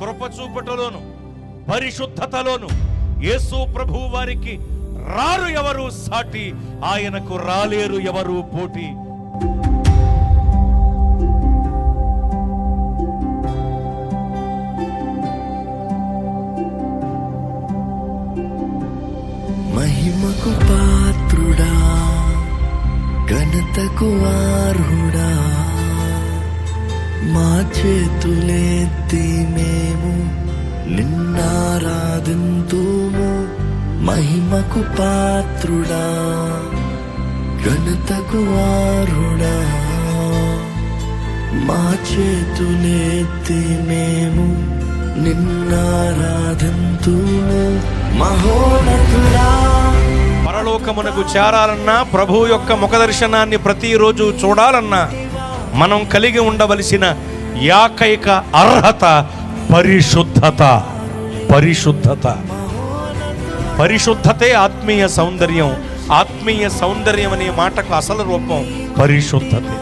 కృప చూపటలోను పరిశుద్ధతలోను యేసు ప్రభువు వారికి రారు ఎవరు సాటి, ఆయనకు రాలేరు ఎవరు పోటీ. మహిమకు పాత్రుడా, ఘనతకు అర్హుడా, మా చేతులెత్తి మేము నిన్నారాధింతుము. మహిమకు పాత్రుడా, ఘనతకు అర్హుడా, మా చేతులెత్తి మేము నిన్నారాధింతుము. మహోన్నతుడా, పరలోకమునకు చేరాలన్నా, ప్రభువు యొక్క ముఖదర్శనాన్ని ప్రతిరోజు చూడాలన్నా మనం కలిగి ఉండవలసిన ఏకైక అర్హత పరిశుద్ధత. పరిశుద్ధత, పరిశుద్ధతే ఆత్మీయ సౌందర్యం. ఆత్మీయ సౌందర్యం అనే మాటకు అసలు రూపం పరిశుద్ధతే.